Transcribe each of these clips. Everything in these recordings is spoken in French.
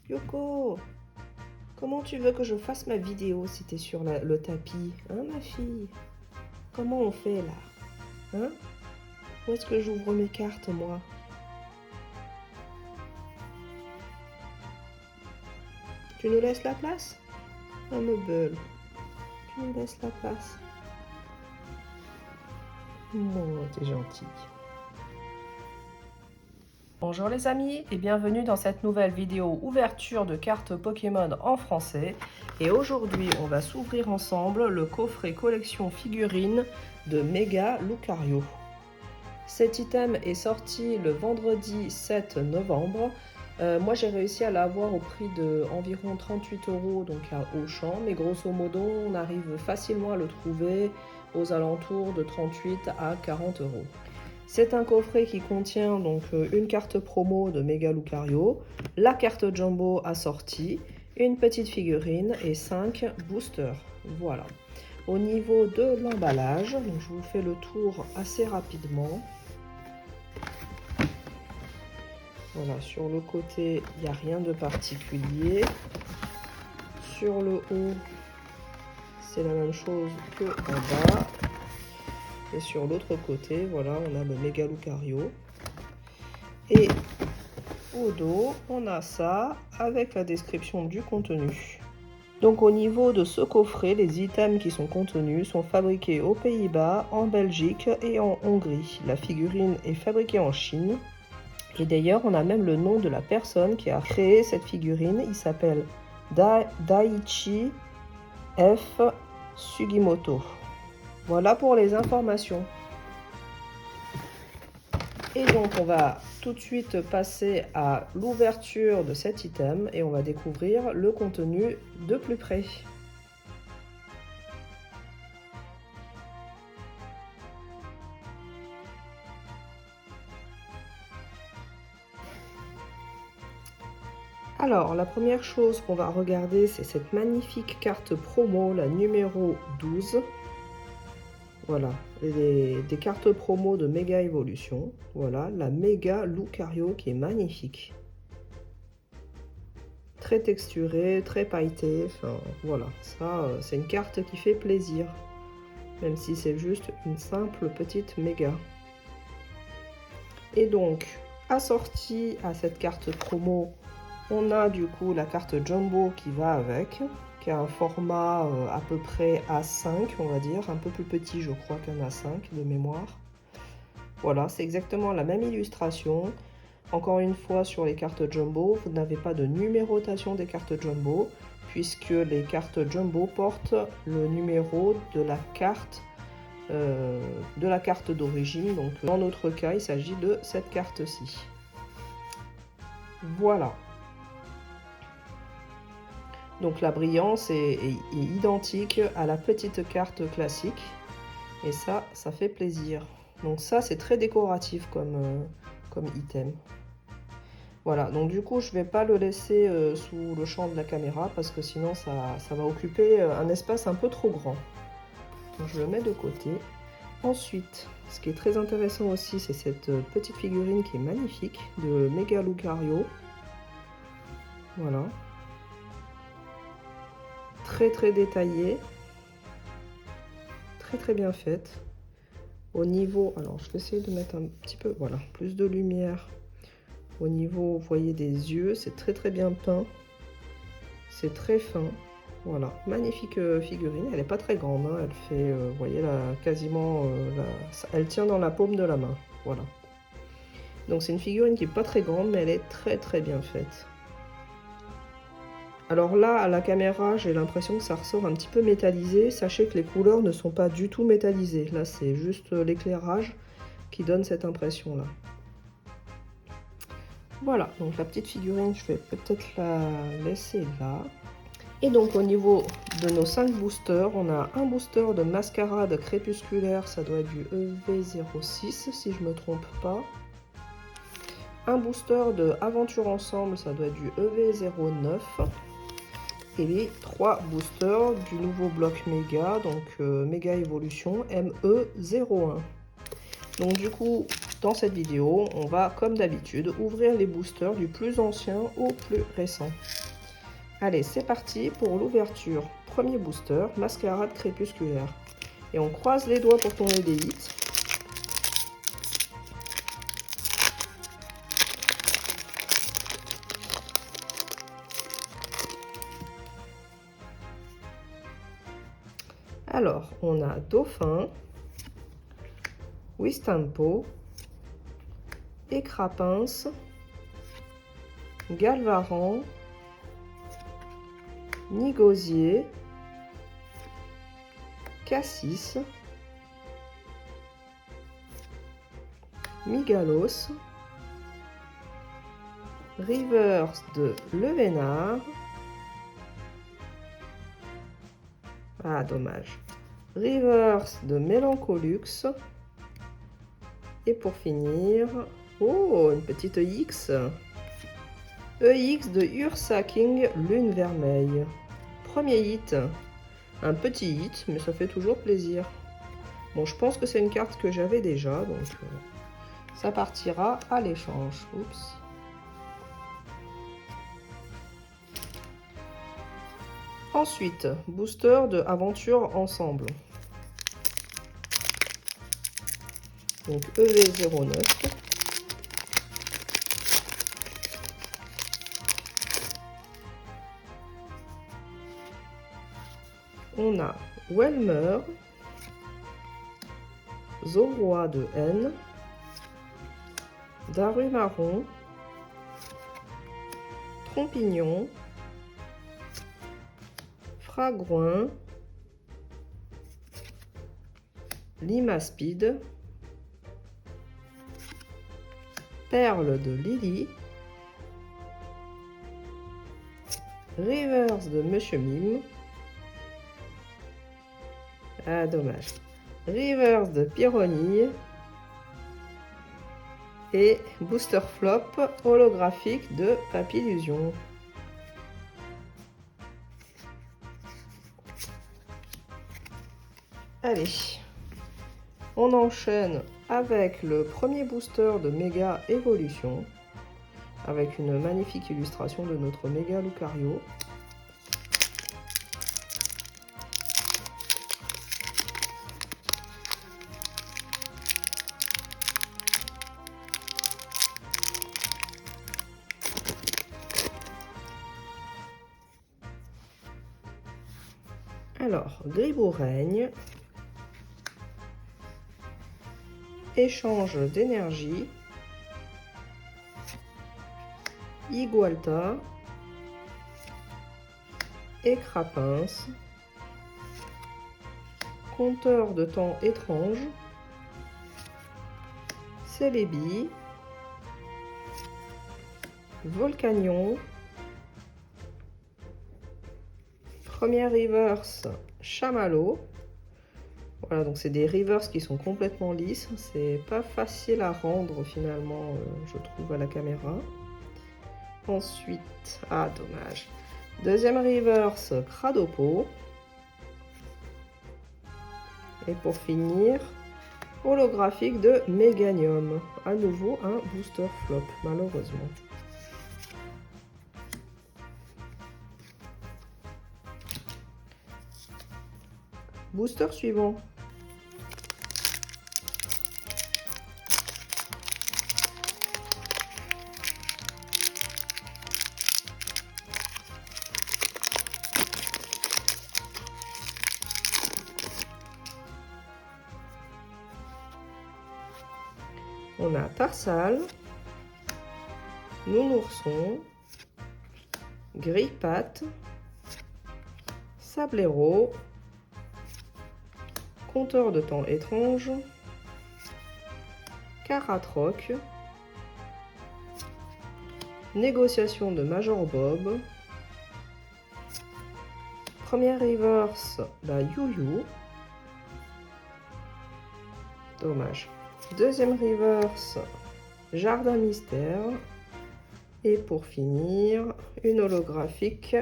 Yoko, comment tu veux que je fasse ma vidéo si t'es sur le tapis? Hein, ma fille? Comment on fait là? Hein? Où est-ce que j'ouvre mes cartes, moi? Tu nous laisses la place? Oh, Meuble, tu nous laisses la place. Oh, t'es gentille. Bonjour les amis et bienvenue dans cette nouvelle vidéo ouverture de cartes Pokémon en français. Et aujourd'hui, on va s'ouvrir ensemble le coffret collection figurines de Mega Lucario. Cet item est sorti le vendredi 7 novembre. Moi, j'ai réussi à l'avoir au prix de environ 38 €, donc à Auchan. Mais grosso modo, on arrive facilement à le trouver aux alentours de 38 à 40 €. C'est un coffret qui contient donc une carte promo de Mega Lucario, la carte Jumbo assortie, une petite figurine et 5 boosters. Voilà. Au niveau de l'emballage, je vous fais le tour assez rapidement. Voilà, sur le côté, il n'y a rien de particulier. Sur le haut, c'est la même chose que en bas. Et sur l'autre côté, voilà, on a le Mega Lucario. Et au dos, on a ça avec la description du contenu. Donc au niveau de ce coffret, les items qui sont contenus sont fabriqués aux Pays-Bas, en Belgique et en Hongrie. La figurine est fabriquée en Chine. Et d'ailleurs, on a même le nom de la personne qui a créé cette figurine. Il s'appelle Daichi F. Sugimoto. Voilà pour les informations. Et donc, on va tout de suite passer à l'ouverture de cet item et on va découvrir le contenu de plus près. Alors, la première chose qu'on va regarder, c'est cette magnifique carte promo, la numéro 12. Voilà, des cartes promo de Mega Evolution. Voilà, la Mega Lucario qui est magnifique. Très texturée, très pailletée. Enfin, voilà, ça, c'est une carte qui fait plaisir. Même si c'est juste une simple petite Mega. Et donc, assortie à cette carte promo, on a du coup la carte Jumbo qui va avec, qui a un format à peu près A5, on va dire, un peu plus petit je crois qu'un A5 de mémoire. Voilà, c'est exactement la même illustration. Encore une fois, sur les cartes Jumbo, vous n'avez pas de numérotation des cartes Jumbo, puisque les cartes Jumbo portent le numéro de la carte d'origine. Donc dans notre cas, il s'agit de cette carte-ci. Voilà. Donc la brillance est identique à la petite carte classique. Et ça fait plaisir. Donc ça, c'est très décoratif comme item. Voilà, donc du coup, je ne vais pas le laisser sous le champ de la caméra parce que sinon, ça va occuper un espace un peu trop grand. Donc je le mets de côté. Ensuite, ce qui est très intéressant aussi, c'est cette petite figurine qui est magnifique de Mega Lucario. Voilà. Très très détaillée. Très très bien faite. Au niveau, alors je vais essayer de mettre un petit peu, voilà, plus de lumière. Au niveau, vous voyez, des yeux, c'est très très bien peint. C'est très fin. Voilà, magnifique figurine. Elle n'est pas très grande, hein. Elle fait, vous voyez, là, quasiment, elle tient dans la paume de la main. Voilà. Donc c'est une figurine qui n'est pas très grande, mais elle est très très bien faite. Alors là, à la caméra, j'ai l'impression que ça ressort un petit peu métallisé. Sachez que les couleurs ne sont pas du tout métallisées. Là, c'est juste l'éclairage qui donne cette impression-là. Voilà, donc la petite figurine, je vais peut-être la laisser là. Et donc au niveau de nos 5 boosters, on a un booster de Mascarade Crépusculaire, ça doit être du EV06 si je ne me trompe pas. Un booster de Aventure Ensemble, ça doit être du EV09. Et les 3 boosters du nouveau bloc Mega, donc Mega Evolution ME01. Donc du coup, dans cette vidéo, on va, comme d'habitude, ouvrir les boosters du plus ancien au plus récent. Allez, c'est parti pour l'ouverture. Premier booster, Mascarade crépusculaire. Et on croise les doigts pour tomber des hits. Alors, on a Dauphin, Wistampo, Écrapince, Galvaran, Nigosier, Cassis, Migalos, Rivers de Levénard. Ah, dommage. Rivers de Mélancolux. Et pour finir, oh, une petite EX. EX de Ursaking Lune Vermeille. Premier hit. Un petit hit, mais ça fait toujours plaisir. Bon, je pense que c'est une carte que j'avais déjà, donc ça partira à l'échange. Oups. Ensuite, booster de Aventure Ensemble. Donc EV09. On a Welmer, Zoroa de N, Darumaron, Trompignon, Fragouin, Limaspide, Perle de Lily, Rivers de Monsieur Mime. Ah, dommage. Rivers de Pyronille. Et booster flop holographique de Papillusion. Allez, on enchaîne avec le premier booster de Méga Évolution, avec une magnifique illustration de notre Méga Lucario. Alors, Griboureigne, échange d'énergie, Igualta, Écrapince, compteur de temps étrange, Célébi, Volcanion, premier reverse Chamallow. Voilà, donc c'est des reverse qui sont complètement lisses. C'est pas facile à rendre finalement, je trouve, à la caméra. Ensuite, ah dommage. Deuxième reverse Cradopo. Et pour finir, holographique de Méganium. À nouveau un booster flop, malheureusement. Booster suivant. On a Tarsal, Nounourson, Grille-Patte, Sablero, compteur de temps étrange, Caratroc, négociation de Major Bob, première reverse, la You-You, dommage. Deuxième reverse, Jardin Mystère. Et pour finir, une holographique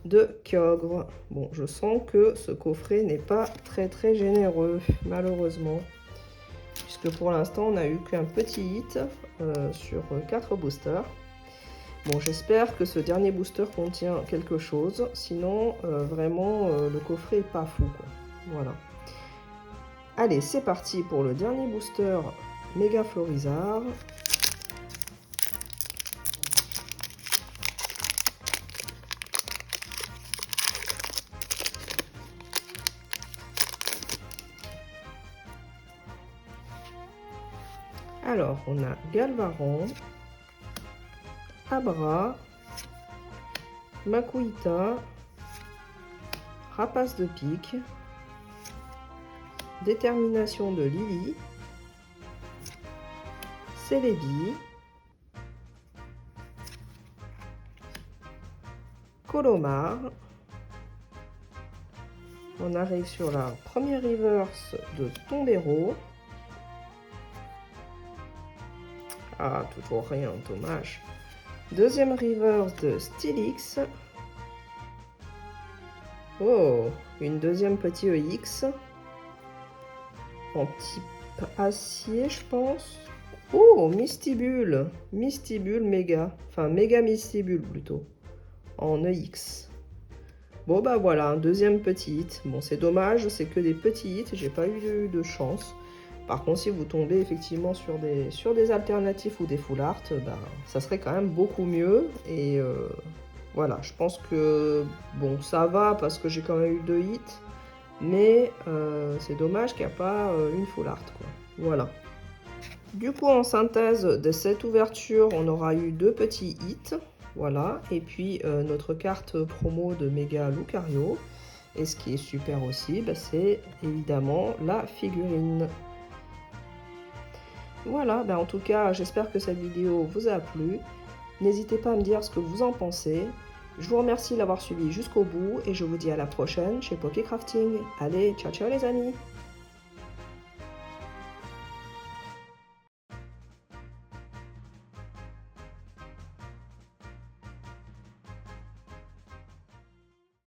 de Kyogre. Bon, je sens que ce coffret n'est pas très généreux, malheureusement. puisque pour l'instant on a eu qu'un petit hit sur 4 boosters. Bon, j'espère que ce dernier booster contient quelque chose, sinon vraiment le coffret est pas fou, quoi. Voilà. Allez, c'est parti pour le dernier booster Méga Florizard. Alors, on a Galvaran, Abra, Makuhita, Rapace de pique, Détermination de Lily, Celebi, Colomar. On arrive sur la première reverse de Tombero. Ah, toujours rien, dommage. Deuxième reverse de Stylix. Oh, une deuxième petit EX. En type acier, je pense. Oh, Mystibule. Mystibule méga. Enfin, méga Mystibule plutôt. En EX. Bon, bah voilà, un deuxième petit hit. Bon, c'est dommage, c'est que des petits hits. J'ai pas eu de chance. Par contre, si vous tombez effectivement sur des alternatifs ou des full art, bah, ça serait quand même beaucoup mieux. Et voilà, je pense que bon, ça va parce que j'ai quand même eu 2 hits. Mais c'est dommage qu'il n'y a pas une full art, quoi. Voilà. Du coup, en synthèse de cette ouverture, on aura eu 2 petits hits. Voilà. Et puis notre carte promo de Méga Lucario. Et ce qui est super aussi, bah, c'est évidemment la figurine. Voilà, ben en tout cas, j'espère que cette vidéo vous a plu. N'hésitez pas à me dire ce que vous en pensez. Je vous remercie d'avoir suivi jusqu'au bout et je vous dis à la prochaine chez Poké Crafting. Allez, ciao ciao les amis!